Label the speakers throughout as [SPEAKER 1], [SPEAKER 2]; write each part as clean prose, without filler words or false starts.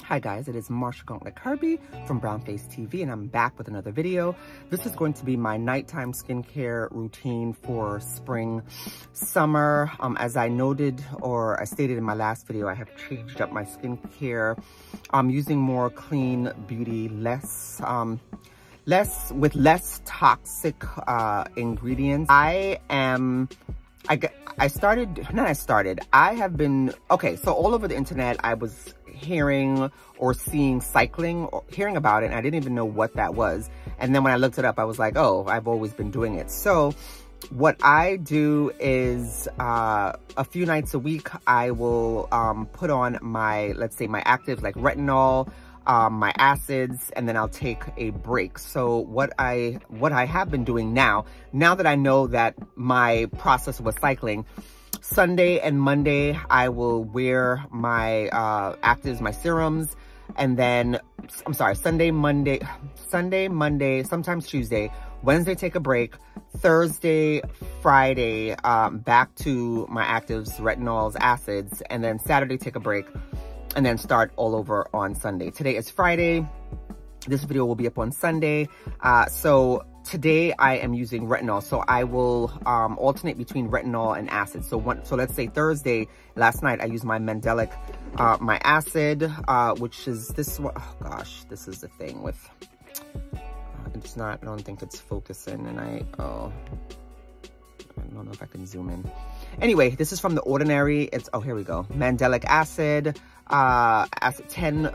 [SPEAKER 1] Hi guys, it is Marsha Gauntlet Kirby from Brownface TV, and I'm back with another video. This is going to be my nighttime skincare routine for spring, summer. As I noted, or I stated in my last video, I have changed up my skincare. I'm using more clean beauty, less toxic ingredients. I have been, okay, so all over the internet, I was hearing or seeing cycling, or hearing about it, and I didn't even know what that was. And then when I looked it up, I was like, oh, I've always been doing it. So what I do is a few nights a week, I will put on my, let's say my actives like retinol, my acids, and then I'll take a break. So what I have been doing now that I know that my process was cycling, Sunday and Monday, I will wear my actives, my serums, and then, I'm sorry, Sunday, Monday, sometimes Tuesday, Wednesday, take a break, Thursday, Friday, back to my actives, retinols, acids, and then Saturday, take a break, and then start all over on Sunday. Today is Friday. This video will be up on Sunday. So today I am using retinol. So I will alternate between retinol and acid. So let's say Thursday, last night I used my Mandelic, my acid, which is this one. Oh gosh, this is the thing with, it's not, I don't think it's focusing, and I don't know if I can zoom in. Anyway, this is from the Ordinary, oh, here we go. Mandelic acid, 10%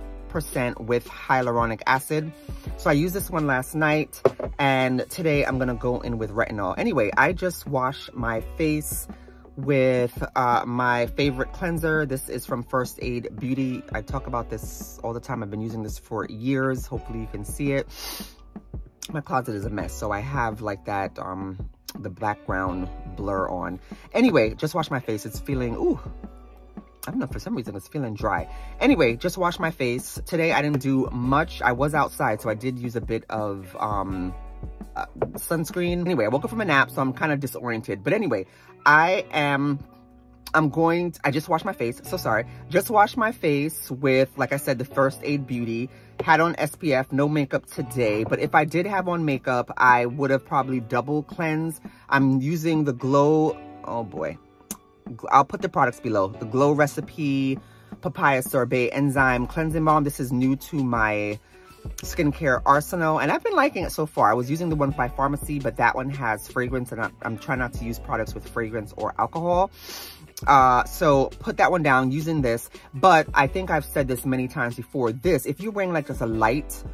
[SPEAKER 1] with hyaluronic acid. So I used this one last night, and today I'm gonna go in with retinol. Anyway, I just washed my face with my favorite cleanser. This is from First Aid Beauty. I talk about this all the time. I've been using this for years. Hopefully you can see it. My closet is a mess, so I have like that, the background blur on. Anyway, just wash my face. It's feeling, ooh, I don't know, for some reason it's feeling dry. Anyway, just wash my face. Today I didn't do much. I was outside, so I did use a bit of sunscreen. Anyway, I woke up from a nap, so I'm kind of disoriented. But anyway, I just washed my face, so sorry. Just washed my face with, like I said, the First Aid Beauty. Had on SPF, no makeup today. But if I did have on makeup, I would have probably double cleansed. I'm using the Glow, oh boy. I'll put the products below. The Glow Recipe Papaya Sorbet Enzyme Cleansing Balm. This is new to my skincare arsenal, and I've been liking it so far. I was using the one by Pharmacy, but that one has fragrance, and I'm trying not to use products with fragrance or alcohol. So put that one down using this. But I think I've said this many times before. This, if you're wearing like just a light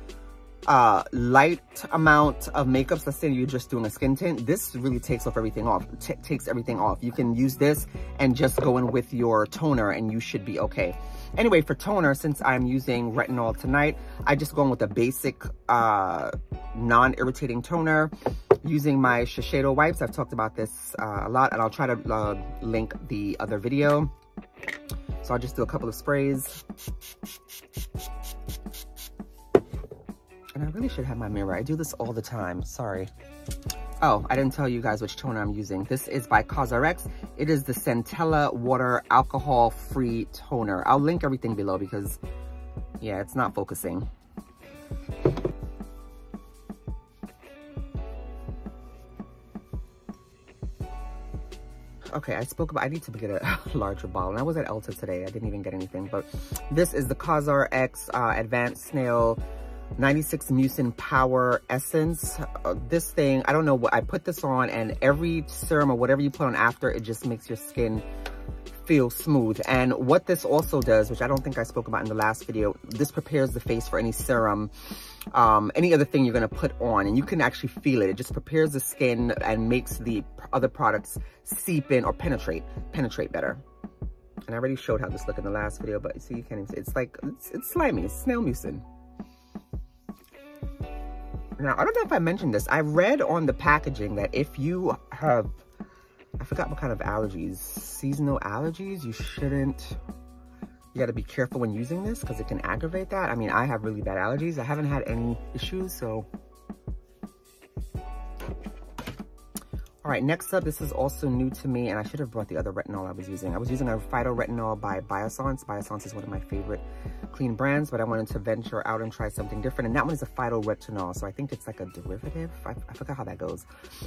[SPEAKER 1] amount of makeup, so let's say you're just doing a skin tint, this really takes everything off. You can use this and just go in with your toner and you should be okay. Anyway, for toner, since I'm using retinol tonight, I just go in with a basic non-irritating toner using my Shiseido wipes. I've talked about this a lot, and I'll try to link the other video. So I'll just do a couple of sprays. And I really should have my mirror. I do this all the time, sorry. Oh, I didn't tell you guys which toner I'm using. This is by COSRX. It is the Centella Water Alcohol-Free Toner. I'll link everything below because, yeah, it's not focusing. Okay, I need to get a larger bottle. And I was at Ulta today. I didn't even get anything. But this is the COSRX Advanced Snail 96 Mucin Power Essence. This thing, I don't know what, I put this on, and every serum or whatever you put on after, it just makes your skin feel smooth. And what this also does, which I don't think I spoke about in the last video, this prepares the face for any serum, any other thing you're gonna put on, and you can actually feel it. It just prepares the skin and makes the other products seep in or penetrate better. And I already showed how this looked in the last video, but see, you can't even see. It's like, it's slimy, it's snail mucin. Now, I don't know if I mentioned this. I read on the packaging that if you have, I forgot what kind of allergies, seasonal allergies, you got to be careful when using this because it can aggravate that. I mean, I have really bad allergies. I haven't had any issues, so All right, next up, this is also new to me, and I should have brought the other retinol I was using. I was using a Phytoretinol by Biossance. Biossance is one of my favorite clean brands, but I wanted to venture out and try something different. And that one is a Phytoretinol, so I think it's like a derivative. I forgot how that goes.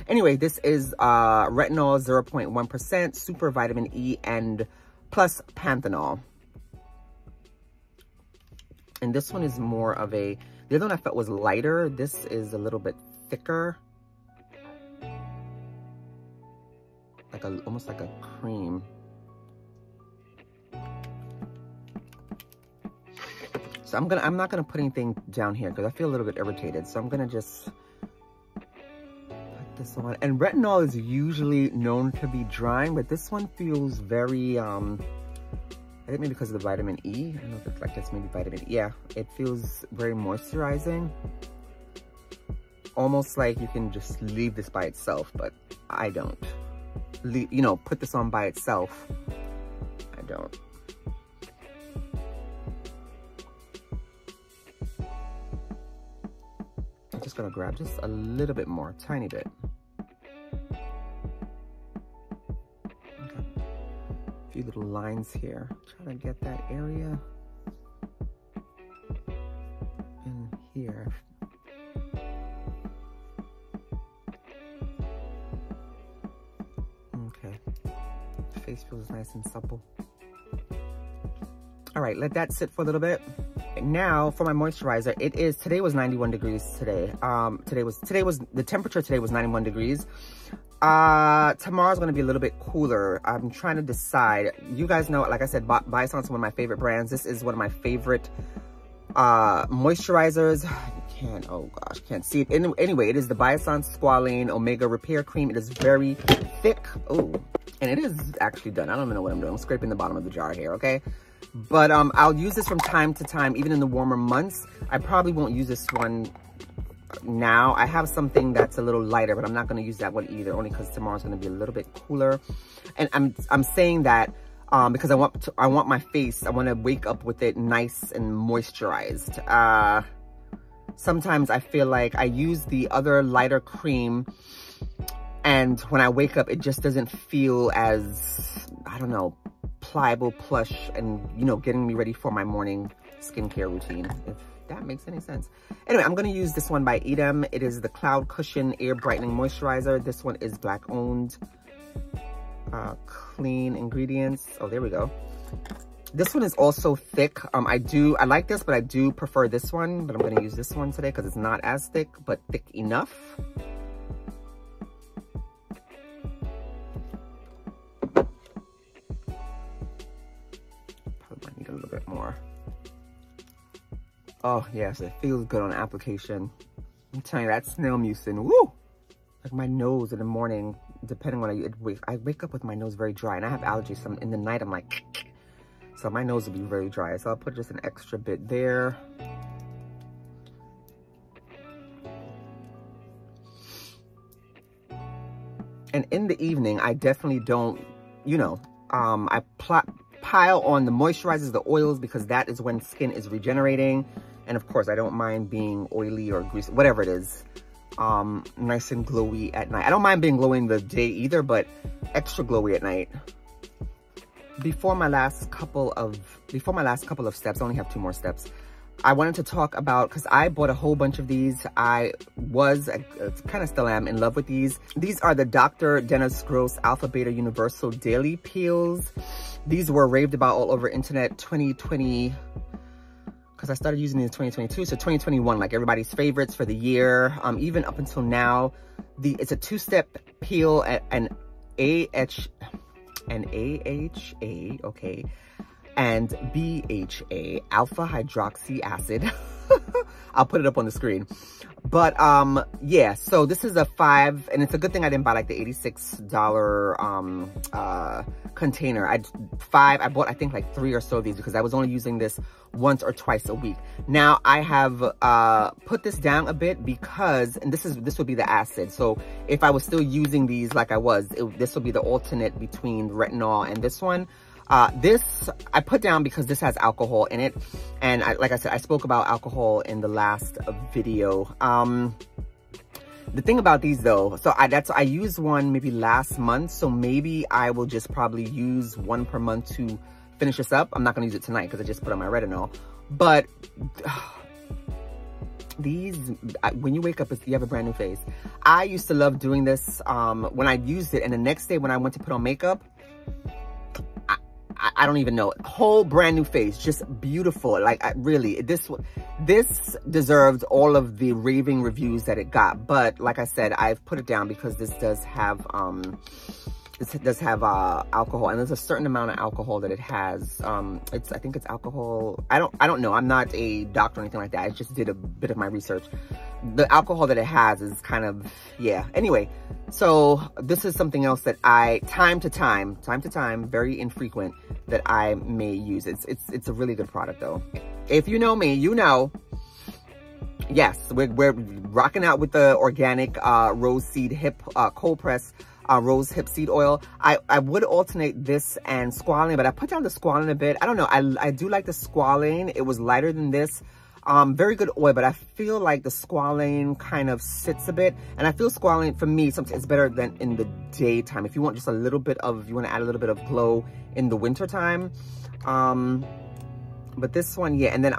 [SPEAKER 1] Anyway, this is retinol 0.1%, super vitamin E, and plus panthenol. And this one is more of a, the other one I felt was lighter. This is a little bit thicker. Like almost like a cream. So I'm not gonna put anything down here because I feel a little bit irritated. So I'm gonna just put this on. And retinol is usually known to be drying, but this one feels very, I think maybe because of the vitamin E. I don't know if it's like this, maybe vitamin E. Yeah, it feels very moisturizing. Almost like you can just leave this by itself, but I don't. You know, put this on by itself. I don't. I'm just gonna grab just a little bit more, tiny bit. Okay. A few little lines here. Trying to get that area in here. Face feels nice and supple. All right, let that sit for a little bit. Now for my moisturizer, today was 91 degrees today. The temperature today was 91 degrees. Tomorrow's gonna be a little bit cooler. I'm trying to decide. You guys know, like I said, Biossance is one of my favorite brands. This is one of my favorite moisturizers. Oh gosh, can't see it. Anyway, it is the Biossance Squalane Omega Repair Cream. It is very thick. Oh, and it is actually done. I don't even know what I'm doing. I'm scraping the bottom of the jar here, okay? But I'll use this from time to time, even in the warmer months. I probably won't use this one now. I have something that's a little lighter, but I'm not going to use that one either, only because tomorrow's going to be a little bit cooler. And I'm saying that because I want my face, I want to wake up with it nice and moisturized. Sometimes I feel like I use the other lighter cream, and when I wake up, it just doesn't feel as, I don't know, pliable, plush, and, you know, getting me ready for my morning skincare routine, if that makes any sense. Anyway, I'm going to use this one by EADEM. It is the Cloud Cushion Air Brightening Moisturizer. This one is Black owned. Clean ingredients. Oh, there we go. This one is also thick. I like this, but I do prefer this one. But I'm going to use this one today because it's not as thick, but thick enough. Probably might need a little bit more. Oh, yes, it feels good on application. I'm telling you, that Snail Mucin, woo! Like my nose in the morning, depending on I wake up with my nose very dry, and I have allergies. So in the night, I'm like, so my nose will be very dry. So I'll put just an extra bit there. And in the evening, I definitely don't, you know, I pile on the moisturizers, the oils, because that is when skin is regenerating. And of course, I don't mind being oily or greasy, whatever it is. Nice and glowy at night. I don't mind being glowy in the day either, but extra glowy at night. Before my last couple of steps, I only have 2 more steps. I wanted to talk about, because I bought a whole bunch of these. I kind of still am in love with these. These are the Dr. Dennis Gross Alpha Beta Universal Daily Peels. These were raved about all over internet 2020, because I started using these in 2022. So 2021, like everybody's favorites for the year. Even up until now, it's a 2-step peel and AHA, okay, and BHA, alpha hydroxy acid. I'll put it up on the screen. But yeah, so this is a 5, and it's a good thing I didn't buy like the $86 container. I bought I think like 3 or so of these because I was only using this once or twice a week. Now I have put this down a bit because, and this would be the acid. So if I was still using these like I was, this would be the alternate between retinol and this one. This I put down because this has alcohol in it, and like I said, I spoke about alcohol in the last video. The thing about these though, so I used one maybe last month, so maybe I will just probably use one per month to finish this up. I'm not gonna use it tonight because I just put on my retinol. But these, when you wake up, you have a brand new face. I used to love doing this when I used it, and the next day when I went to put on makeup, I don't even know, whole brand new face, just beautiful. Like, really, this deserved all of the raving reviews that it got. But like I said, I've put it down because this does have alcohol, and there's a certain amount of alcohol that it has. I think it's alcohol. I don't know. I'm not a doctor or anything like that. I just did a bit of my research. The alcohol that it has is kind of, yeah. Anyway, so this is something else that I, time to time, very infrequent, that I may use. It's a really good product though. If you know me, you know, yes, we're rocking out with the organic rose seed hip cold press rose hip seed oil. I would alternate this and squalane, but I put down the squalane a bit. I don't know. I do like the squalane. It was lighter than this. Very good oil, but I feel like the squalane kind of sits a bit. And I feel squalane, for me, sometimes it's better than in the daytime. If you want just a little bit of, you want to add a little bit of glow in the winter time. But this one, yeah. And then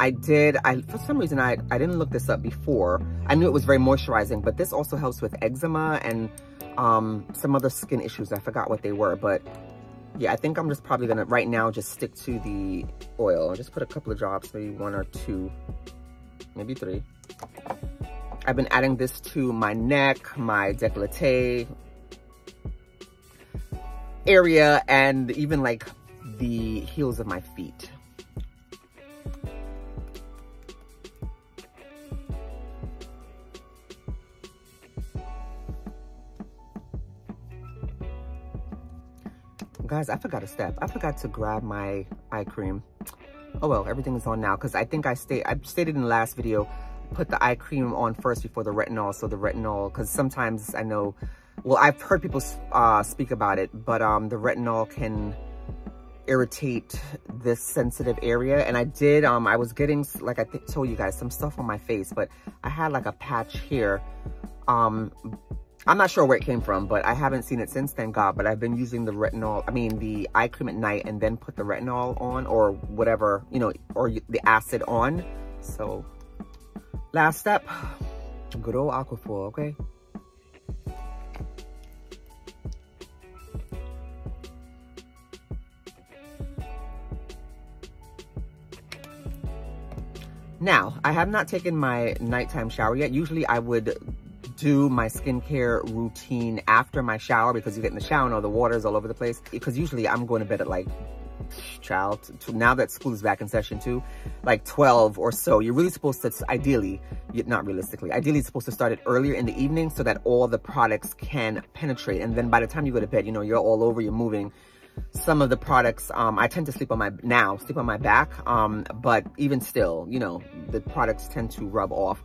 [SPEAKER 1] for some reason, I didn't look this up before. I knew it was very moisturizing, but this also helps with eczema and some other skin issues. I forgot what they were, but yeah, I think I'm just probably gonna right now just stick to the oil. I'll just put a couple of drops, maybe 1 or 2, maybe 3. I've been adding this to my neck, my décolleté area, and even like the heels of my feet. Guys, I forgot a step. I forgot to grab my eye cream. Oh well, everything is on now because I think I stated in the last video, put the eye cream on first before the retinol. So the retinol, because sometimes I know, well, I've heard people speak about it, but the retinol can irritate this sensitive area. And I did, I was getting, like I told you guys, some stuff on my face, but I had like a patch here. I'm not sure where it came from, but I haven't seen it since, thank God. But I've been using the retinol, the eye cream at night and then put the retinol on or whatever, you know, or the acid on. So last step, good old Aquaphor, okay? Now, I have not taken my nighttime shower yet. Usually I would do my skincare routine after my shower because you get in the shower and all the water's all over the place. Because usually I'm going to bed at like, now that school is back in session too, like 12 or so. You're really supposed to, ideally, not realistically, ideally it's supposed to start it earlier in the evening so that all the products can penetrate. And then by the time you go to bed, you know, you're all over, you're moving. Some of the products, I tend to sleep on my back, but even still, you know, the products tend to rub off.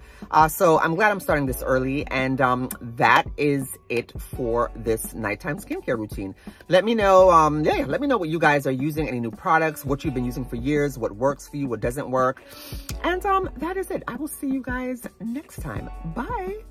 [SPEAKER 1] So I'm glad I'm starting this early, and that is it for this nighttime skincare routine. Let me know, let me know what you guys are using, any new products, what you've been using for years, what works for you, what doesn't work. And that is it. I will see you guys next time. Bye.